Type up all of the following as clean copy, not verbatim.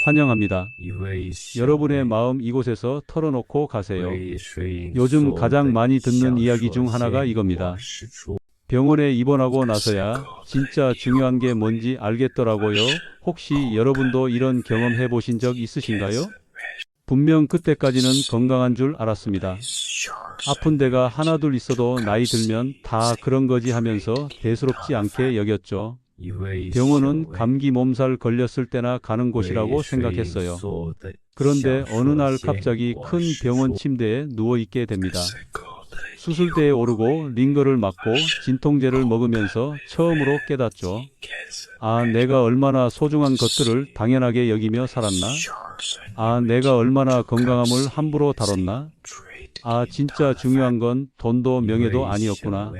환영합니다. 여러분의 마음 이곳에서 털어놓고 가세요. 요즘 가장 많이 듣는 이야기 중 하나가 이겁니다. 병원에 입원하고 나서야 진짜 중요한 게 뭔지 알겠더라고요. 혹시 여러분도 이런 경험 해보신 적 있으신가요? 분명 그때까지는 건강한 줄 알았습니다. 아픈 데가 하나둘 있어도 나이 들면 다 그런 거지 하면서 대수롭지 않게 여겼죠. 병원은 감기 몸살 걸렸을 때나 가는 곳이라고 생각했어요. 그런데 어느 날 갑자기 큰 병원 침대에 누워있게 됩니다. 수술대에 오르고 링거를 맞고 진통제를 먹으면서 처음으로 깨닫죠. 아, 내가 얼마나 소중한 것들을 당연하게 여기며 살았나? 아, 내가 얼마나 건강함을 함부로 다뤘나? 아, 진짜 중요한 건 돈도 명예도 아니었구나.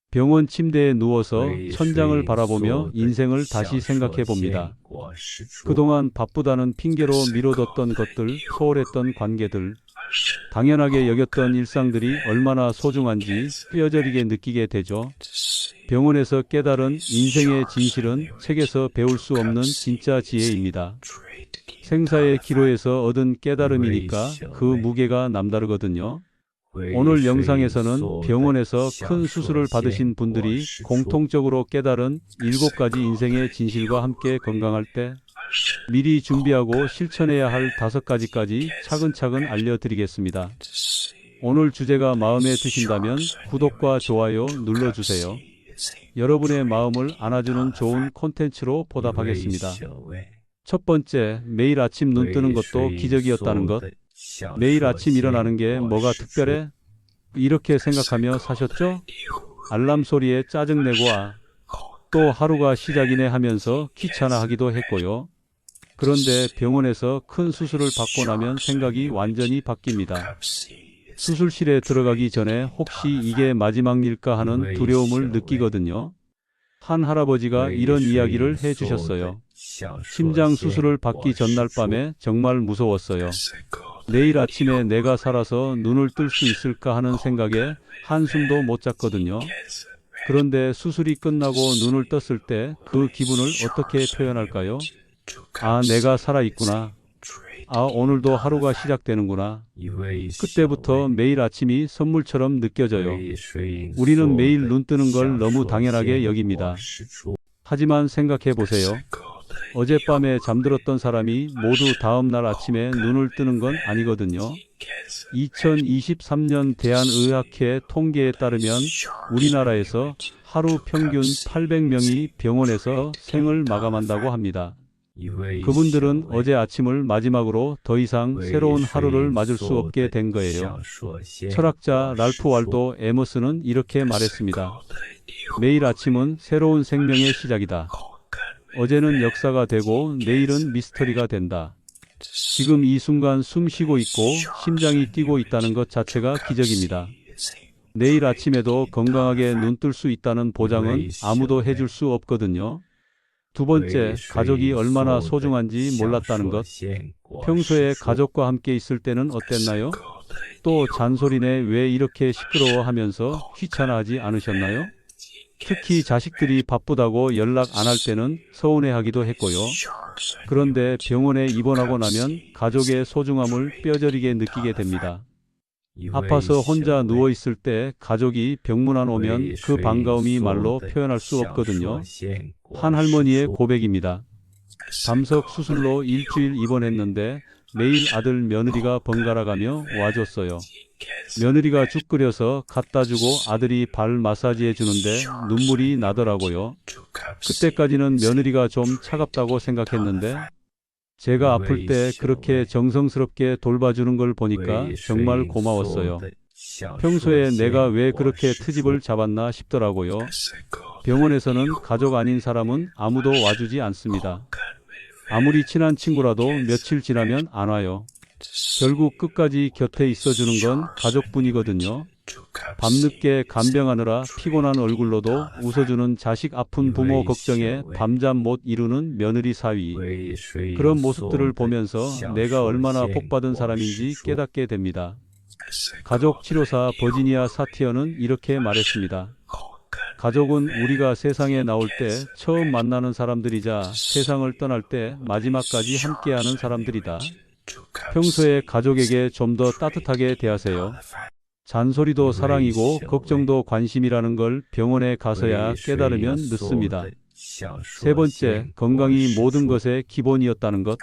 병원 침대에 누워서 천장을 바라보며 인생을 다시 생각해 봅니다. 그동안 바쁘다는 핑계로 미뤄뒀던 것들, 소홀했던 관계들, 당연하게 여겼던 일상들이 얼마나 소중한지 뼈저리게 느끼게 되죠. 병원에서 깨달은 인생의 진실은 책에서 배울 수 없는 진짜 지혜입니다. 생사의 기로에서 얻은 깨달음이니까 그 무게가 남다르거든요. 오늘 영상에서는 병원에서 큰 수술을 받으신 분들이 공통적으로 깨달은 7가지 인생의 진실과 함께 건강할 때 미리 준비하고 실천해야 할 5가지까지 차근차근 알려드리겠습니다. 오늘 주제가 마음에 드신다면 구독과 좋아요 눌러주세요. 여러분의 마음을 안아주는 좋은 콘텐츠로 보답하겠습니다. 첫 번째, 매일 아침 눈 뜨는 것도 기적이었다는 것. 매일 아침 일어나는 게 뭐가 특별해? 이렇게 생각하며 사셨죠? 알람 소리에 짜증내고 또 하루가 시작이네 하면서 귀찮아하기도 했고요. 그런데 병원에서 큰 수술을 받고 나면 생각이 완전히 바뀝니다. 수술실에 들어가기 전에 혹시 이게 마지막 일까 하는 두려움을 느끼거든요. 한 할아버지가 이런 이야기를 해주셨어요. 심장 수술을 받기 전날 밤에 정말 무서웠어요. 내일 아침에 내가 살아서 눈을 뜰 수 있을까 하는 생각에 한숨도 못 잤거든요. 그런데 수술이 끝나고 눈을 떴을 때 그 기분을 어떻게 표현할까요? 아, 내가 살아있구나. 아, 오늘도 하루가 시작되는구나. 그때부터 매일 아침이 선물처럼 느껴져요. 우리는 매일 눈 뜨는 걸 너무 당연하게 여깁니다. 하지만 생각해 보세요. 어젯밤에 잠들었던 사람이 모두 다음 날 아침에 눈을 뜨는 건 아니거든요. 2023년 대한의학회 통계에 따르면 우리나라에서 하루 평균 800명이 병원에서 생을 마감한다고 합니다. 그분들은 어제 아침을 마지막으로 더 이상 새로운 하루를 맞을 수 없게 된 거예요. 철학자 랄프 waldo 에머슨은 이렇게 말했습니다. 매일 아침은 새로운 생명의 시작이다. 어제는 역사가 되고 내일은 미스터리가 된다. 지금 이 순간 숨 쉬고 있고 심장이 뛰고 있다는 것 자체가 기적입니다. 내일 아침에도 건강하게 눈 뜰 수 있다는 보장은 아무도 해줄 수 없거든요. 두 번째, 가족이 얼마나 소중한지 몰랐다는 것. 평소에 가족과 함께 있을 때는 어땠나요? 또 잔소리네 왜 이렇게 시끄러워 하면서 귀찮아하지 않으셨나요? 특히 자식들이 바쁘다고 연락 안 할 때는 서운해하기도 했고요. 그런데 병원에 입원하고 나면 가족의 소중함을 뼈저리게 느끼게 됩니다. 아파서 혼자 누워있을 때 가족이 병문안 오면 그 반가움이 말로 표현할 수 없거든요. 한 할머니의 고백입니다. 담석 수술로 일주일 입원했는데 매일 아들 며느리가 번갈아가며 와줬어요. 며느리가 죽 끓여서 갖다 주고 아들이 발 마사지해 주는데 눈물이 나더라고요. 그때까지는 며느리가 좀 차갑다고 생각했는데 제가 아플 때 그렇게 정성스럽게 돌봐주는 걸 보니까 정말 고마웠어요. 평소에 내가 왜 그렇게 트집을 잡았나 싶더라고요. 병원에서는 가족 아닌 사람은 아무도 와주지 않습니다. 아무리 친한 친구라도 며칠 지나면 안 와요. 결국 끝까지 곁에 있어주는 건 가족뿐이거든요. 밤늦게 간병하느라 피곤한 얼굴로도 웃어주는 자식, 아픈 부모 걱정에 밤잠 못 이루는 며느리 사위. 그런 모습들을 보면서 내가 얼마나 복받은 사람인지 깨닫게 됩니다. 가족 치료사 버지니아 사티어는 이렇게 말했습니다. 가족은 우리가 세상에 나올 때 처음 만나는 사람들이자 세상을 떠날 때 마지막까지 함께하는 사람들이다. 평소에 가족에게 좀 더 따뜻하게 대하세요. 잔소리도 사랑이고 걱정도 관심이라는 걸 병원에 가서야 깨달으면 늦습니다. 세 번째, 건강이 모든 것의 기본이었다는 것.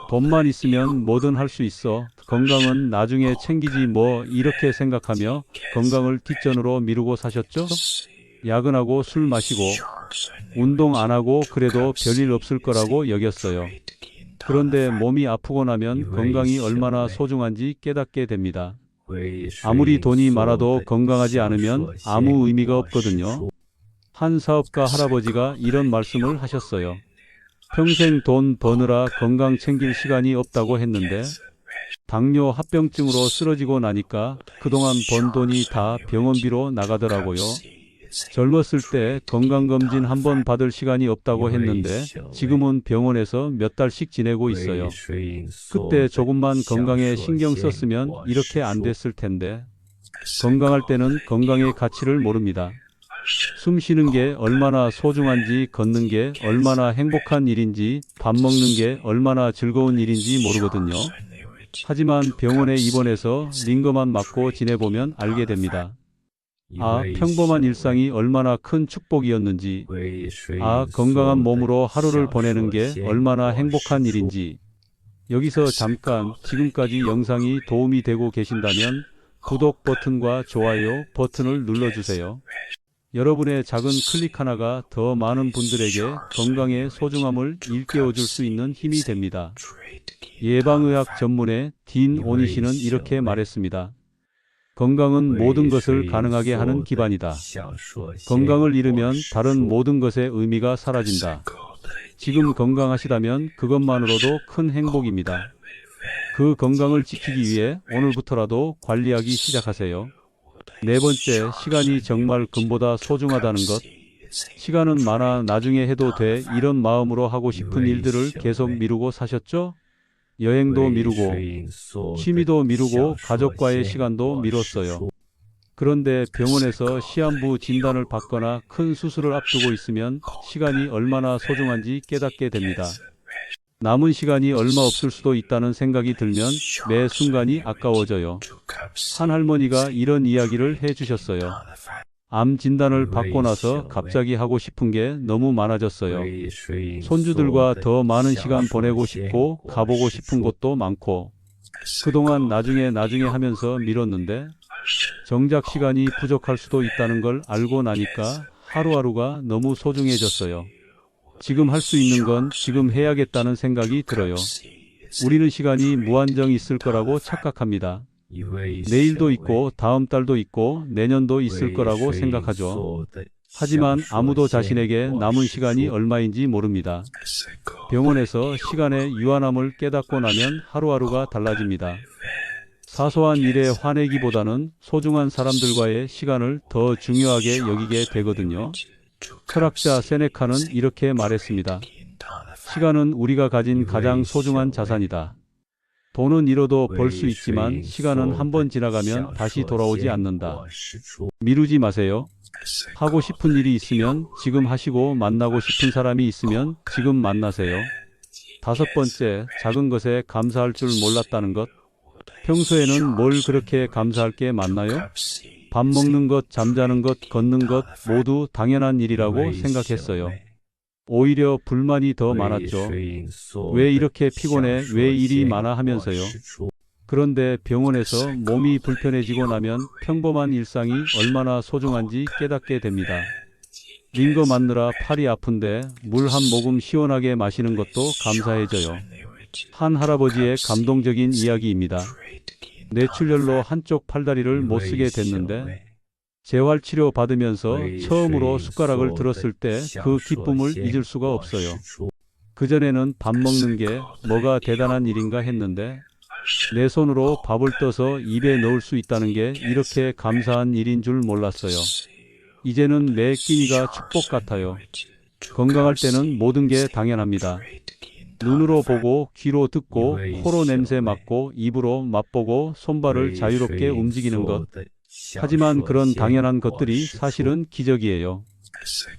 돈만 있으면 뭐든 할 수 있어. 건강은 나중에 챙기지 뭐 이렇게 생각하며 건강을 뒷전으로 미루고 사셨죠? 야근하고 술 마시고 운동 안 하고 그래도 별일 없을 거라고 여겼어요. 그런데 몸이 아프고 나면 건강이 얼마나 소중한지 깨닫게 됩니다. 아무리 돈이 많아도 건강하지 않으면 아무 의미가 없거든요. 한 사업가 할아버지가 이런 말씀을 하셨어요. 평생 돈 버느라 건강 챙길 시간이 없다고 했는데 당뇨 합병증으로 쓰러지고 나니까 그동안 번 돈이 다 병원비로 나가더라고요. 젊었을 때 건강검진 한 번 받을 시간이 없다고 했는데 지금은 병원에서 몇 달씩 지내고 있어요. 그때 조금만 건강에 신경 썼으면 이렇게 안 됐을 텐데 건강할 때는 건강의 가치를 모릅니다. 숨 쉬는 게 얼마나 소중한지, 걷는 게 얼마나 행복한 일인지, 밥 먹는 게 얼마나 즐거운 일인지 모르거든요. 하지만 병원에 입원해서 링거만 맞고 지내보면 알게 됩니다. 아, 평범한 일상이 얼마나 큰 축복이었는지, 아, 건강한 몸으로 하루를 보내는 게 얼마나 행복한 일인지. 여기서 잠깐 지금까지 영상이 도움이 되고 계신다면 구독 버튼과 좋아요 버튼을 눌러주세요. 여러분의 작은 클릭 하나가 더 많은 분들에게 건강의 소중함을 일깨워줄 수 있는 힘이 됩니다. 예방의학 전문의 딘 오니시는 이렇게 말했습니다. 건강은 모든 것을 가능하게 하는 기반이다. 건강을 잃으면 다른 모든 것의 의미가 사라진다. 지금 건강하시다면 그것만으로도 큰 행복입니다. 그 건강을 지키기 위해 오늘부터라도 관리하기 시작하세요. 네 번째, 시간이 정말 금보다 소중하다는 것. 시간은 많아 나중에 해도 돼 이런 마음으로 하고 싶은 일들을 계속 미루고 사셨죠? 여행도 미루고, 취미도 미루고, 가족과의 시간도 미뤘어요. 그런데 병원에서 시한부 진단을 받거나 큰 수술을 앞두고 있으면 시간이 얼마나 소중한지 깨닫게 됩니다. 남은 시간이 얼마 없을 수도 있다는 생각이 들면 매 순간이 아까워져요. 한 할머니가 이런 이야기를 해주셨어요. 암 진단을 받고 나서 갑자기 하고 싶은 게 너무 많아졌어요. 손주들과 더 많은 시간 보내고 싶고 가보고 싶은 곳도 많고 그동안 나중에 하면서 미뤘는데 정작 시간이 부족할 수도 있다는 걸 알고 나니까 하루하루가 너무 소중해졌어요. 지금 할 수 있는 건 지금 해야겠다는 생각이 들어요. 우리는 시간이 무한정 있을 거라고 착각합니다. 내일도 있고 다음 달도 있고 내년도 있을 거라고 생각하죠. 하지만 아무도 자신에게 남은 시간이 얼마인지 모릅니다. 병원에서 시간의 유한함을 깨닫고 나면 하루하루가 달라집니다. 사소한 일에 화내기보다는 소중한 사람들과의 시간을 더 중요하게 여기게 되거든요. 철학자 세네카는 이렇게 말했습니다. 시간은 우리가 가진 가장 소중한 자산이다. 돈은 잃어도 벌 수 있지만 시간은 한 번 지나가면 다시 돌아오지 않는다. 미루지 마세요. 하고 싶은 일이 있으면 지금 하시고 만나고 싶은 사람이 있으면 지금 만나세요. 다섯 번째, 작은 것에 감사할 줄 몰랐다는 것. 평소에는 뭘 그렇게 감사할 게 많나요? 밥 먹는 것, 잠자는 것, 걷는 것 모두 당연한 일이라고 생각했어요. 오히려 불만이 더 많았죠. 왜 이렇게 피곤해? 왜 일이 많아? 하면서요. 그런데 병원에서 몸이 불편해지고 나면 평범한 일상이 얼마나 소중한지 깨닫게 됩니다. 링거 맞느라 팔이 아픈데 물 한 모금 시원하게 마시는 것도 감사해져요. 한 할아버지의 감동적인 이야기입니다. 뇌출혈로 한쪽 팔다리를 못 쓰게 됐는데 재활치료 받으면서 처음으로 숟가락을 들었을 때 그 기쁨을 잊을 수가 없어요. 그전에는 밥 먹는 게 뭐가 대단한 일인가 했는데 내 손으로 밥을 떠서 입에 넣을 수 있다는 게 이렇게 감사한 일인 줄 몰랐어요. 이제는 매 끼니가 축복 같아요. 건강할 때는 모든 게 당연합니다. 눈으로 보고, 귀로 듣고, 코로 냄새 맡고, 입으로 맛보고, 손발을 자유롭게 움직이는 것. 하지만 그런 당연한 것들이 사실은 기적이에요.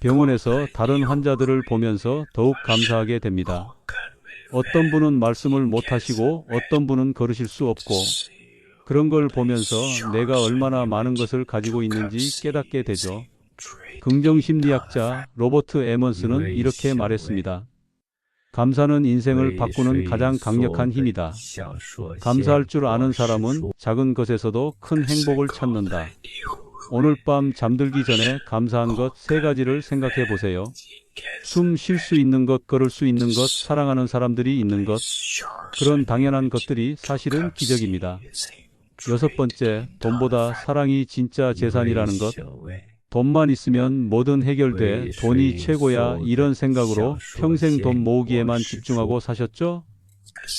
병원에서 다른 환자들을 보면서 더욱 감사하게 됩니다. 어떤 분은 말씀을 못 하시고 어떤 분은 걸으실 수 없고 그런 걸 보면서 내가 얼마나 많은 것을 가지고 있는지 깨닫게 되죠. 긍정심리학자 로버트 에먼스는 이렇게 말했습니다. 감사는 인생을 바꾸는 가장 강력한 힘이다. 감사할 줄 아는 사람은 작은 것에서도 큰 행복을 찾는다. 오늘 밤 잠들기 전에 감사한 것 3가지를 생각해 보세요. 숨 쉴 수 있는 것, 걸을 수 있는 것, 사랑하는 사람들이 있는 것. 그런 당연한 것들이 사실은 기적입니다. 6번째, 돈보다 사랑이 진짜 재산이라는 것. 돈만 있으면 뭐든 해결돼. 돈이 최고야. 이런 생각으로 평생 돈 모으기에만 집중하고 사셨죠?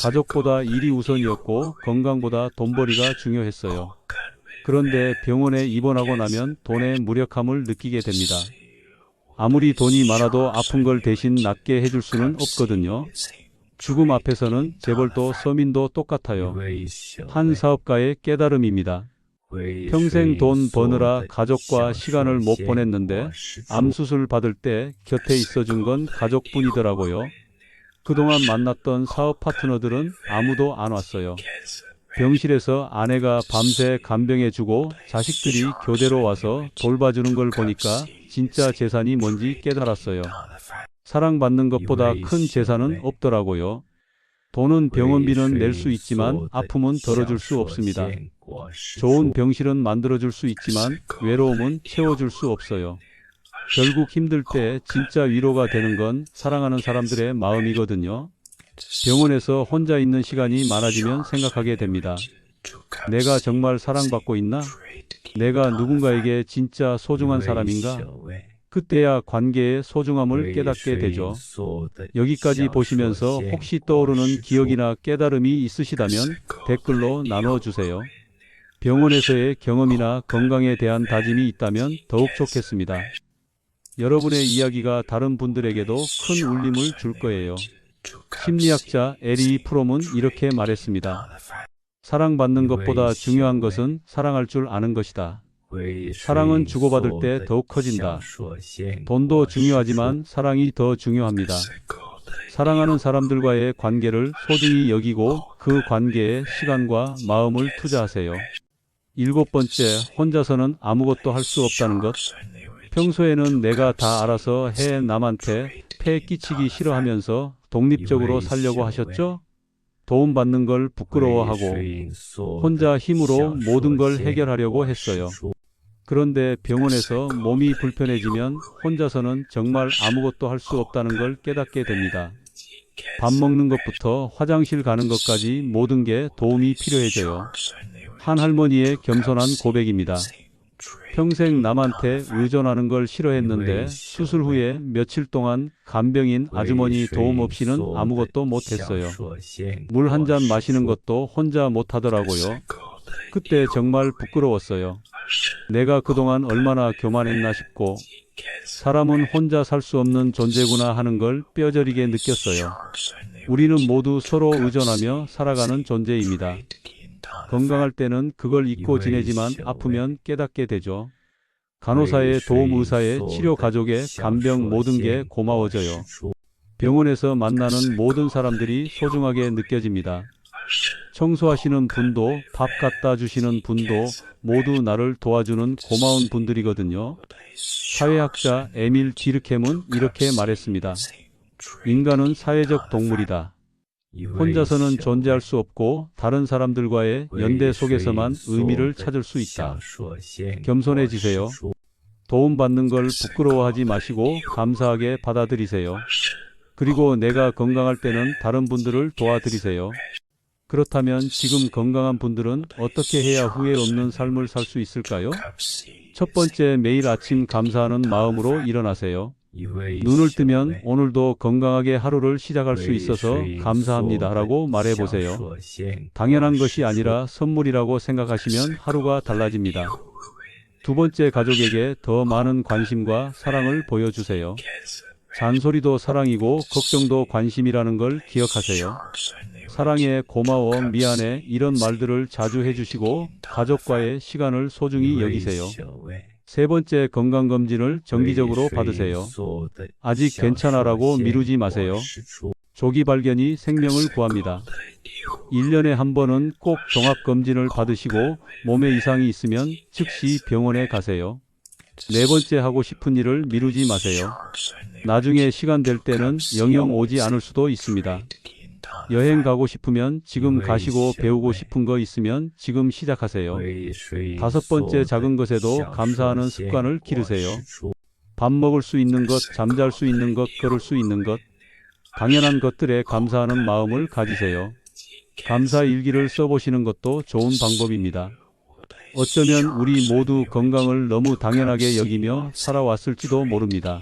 가족보다 일이 우선이었고 건강보다 돈벌이가 중요했어요. 그런데 병원에 입원하고 나면 돈의 무력함을 느끼게 됩니다. 아무리 돈이 많아도 아픈 걸 대신 낫게 해줄 수는 없거든요. 죽음 앞에서는 재벌도 서민도 똑같아요. 한 사업가의 깨달음입니다. 평생 돈 버느라 가족과 시간을 못 보냈는데 암수술 받을 때 곁에 있어준 건 가족뿐이더라고요. 그동안 만났던 사업 파트너들은 아무도 안 왔어요. 병실에서 아내가 밤새 간병해주고 자식들이 교대로 와서 돌봐주는 걸 보니까 진짜 재산이 뭔지 깨달았어요. 사랑받는 것보다 큰 재산은 없더라고요. 돈은 병원비는 낼 수 있지만 아픔은 덜어줄 수 없습니다. 좋은 병실은 만들어줄 수 있지만 외로움은 채워줄 수 없어요. 결국 힘들 때 진짜 위로가 되는 건 사랑하는 사람들의 마음이거든요. 병원에서 혼자 있는 시간이 많아지면 생각하게 됩니다. 내가 정말 사랑받고 있나? 내가 누군가에게 진짜 소중한 사람인가? 그때야 관계의 소중함을 깨닫게 되죠. 여기까지 보시면서 혹시 떠오르는 기억이나 깨달음이 있으시다면 댓글로 나눠주세요. 병원에서의 경험이나 건강에 대한 다짐이 있다면 더욱 좋겠습니다. 여러분의 이야기가 다른 분들에게도 큰 울림을 줄 거예요. 심리학자 에리 프롬은 이렇게 말했습니다. 사랑받는 것보다 중요한 것은 사랑할 줄 아는 것이다. 사랑은 주고받을 때 더욱 커진다. 돈도 중요하지만 사랑이 더 중요합니다. 사랑하는 사람들과의 관계를 소중히 여기고 그 관계에 시간과 마음을 투자하세요. 7번째, 혼자서는 아무것도 할 수 없다는 것. 평소에는 내가 다 알아서 해 남한테 폐 끼치기 싫어하면서 독립적으로 살려고 하셨죠? 도움받는 걸 부끄러워하고 혼자 힘으로 모든 걸 해결하려고 했어요. 그런데 병원에서 몸이 불편해지면 혼자서는 정말 아무것도 할 수 없다는 걸 깨닫게 됩니다. 밥 먹는 것부터 화장실 가는 것까지 모든 게 도움이 필요해져요. 한 할머니의 겸손한 고백입니다. 평생 남한테 의존하는 걸 싫어했는데 수술 후에 며칠 동안 간병인 아주머니 도움 없이는 아무것도 못했어요. 물 한 잔 마시는 것도 혼자 못하더라고요. 그때 정말 부끄러웠어요. 내가 그동안 얼마나 교만했나 싶고 사람은 혼자 살 수 없는 존재구나 하는 걸 뼈저리게 느꼈어요. 우리는 모두 서로 의존하며 살아가는 존재입니다. 건강할 때는 그걸 잊고 지내지만 아프면 깨닫게 되죠. 간호사의 도움, 의사의 치료, 가족의 간병 모든 게 고마워져요. 병원에서 만나는 모든 사람들이 소중하게 느껴집니다. 청소하시는 분도 밥 갖다 주시는 분도 모두 나를 도와주는 고마운 분들이거든요. 사회학자 에밀 디르켐은 이렇게 말했습니다. 인간은 사회적 동물이다. 혼자서는 존재할 수 없고 다른 사람들과의 연대 속에서만 의미를 찾을 수 있다. 겸손해지세요. 도움받는 걸 부끄러워하지 마시고 감사하게 받아들이세요. 그리고 내가 건강할 때는 다른 분들을 도와드리세요. 그렇다면 지금 건강한 분들은 어떻게 해야 후회 없는 삶을 살 수 있을까요? 첫 번째, 매일 아침 감사하는 마음으로 일어나세요. 눈을 뜨면 오늘도 건강하게 하루를 시작할 수 있어서 감사합니다 라고 말해보세요. 당연한 것이 아니라 선물이라고 생각하시면 하루가 달라집니다. 두 번째, 가족에게 더 많은 관심과 사랑을 잔소리도 사랑이고 걱정도 관심이라는 걸 기억하세요. 사랑해, 고마워, 미안해 이런 말들을 자주 해주시고 가족과의 시간을 소중히 여기세요. 세 번째, 건강검진을 정기적으로 받으세요. 아직 괜찮아라고 미루지 마세요. 조기 발견이 생명을 구합니다. 1년에 한 번은 꼭 종합검진을 받으시고 몸에 이상이 있으면 즉시 병원에 가세요. 네 번째, 하고 싶은 일을 미루지 마세요. 나중에 시간 될 때는 영영 오지 않을 수도 있습니다. 여행 가고 싶으면 지금 가시고 배우고 싶은 거 있으면 지금 시작하세요. 다섯 번째, 작은 것에도 감사하는 습관을 기르세요. 밥 먹을 수 있는 것, 잠잘 수 있는 것, 걸을 수 있는 것, 당연한 것들에 감사하는 마음을 가지세요. 감사 일기를 써보시는 것도 좋은 방법입니다. 어쩌면 우리 모두 건강을 너무 당연하게 여기며 살아왔을지도 모릅니다.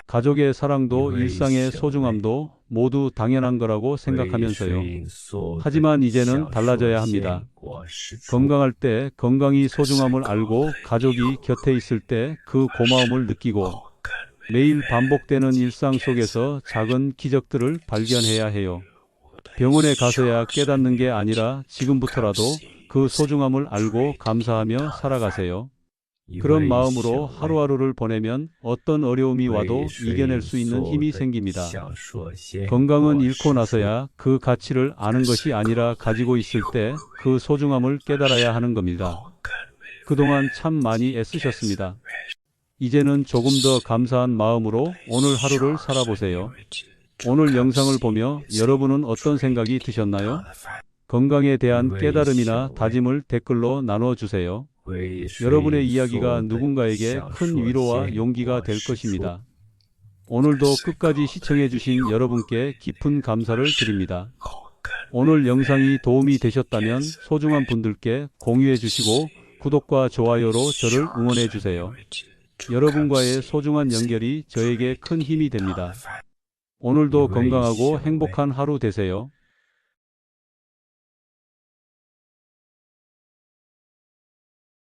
가족의 사랑도 일상의 소중함도 모두 당연한 거라고 생각하면서요. 하지만 이제는 달라져야 합니다. 건강할 때 건강이 소중함을 알고 가족이 곁에 있을 때 그 고마움을 느끼고 매일 반복되는 일상 속에서 작은 기적들을 발견해야 해요. 병원에 가서야 깨닫는 게 아니라 지금부터라도 그 소중함을 알고 감사하며 살아가세요. 그런 마음으로 하루하루를 보내면 어떤 어려움이 와도 이겨낼 수 있는 힘이 생깁니다. 건강은 잃고 나서야 그 가치를 아는 것이 아니라 가지고 있을 때 그 소중함을 깨달아야 하는 겁니다. 그동안 참 많이 애쓰셨습니다. 이제는 조금 더 감사한 마음으로 오늘 하루를 살아보세요. 오늘 영상을 보며 여러분은 어떤 생각이 드셨나요? 건강에 대한 깨달음이나 다짐을 댓글로 나눠주세요. 여러분의 이야기가 누군가에게 큰 위로와 용기가 될 것입니다. 오늘도 끝까지 시청해주신 여러분께 깊은 감사를 드립니다. 오늘 영상이 도움이 되셨다면 소중한 분들께 공유해주시고 구독과 좋아요로 저를 응원해주세요. 여러분과의 소중한 연결이 저에게 큰 힘이 됩니다. 오늘도 건강하고 행복한 하루 되세요.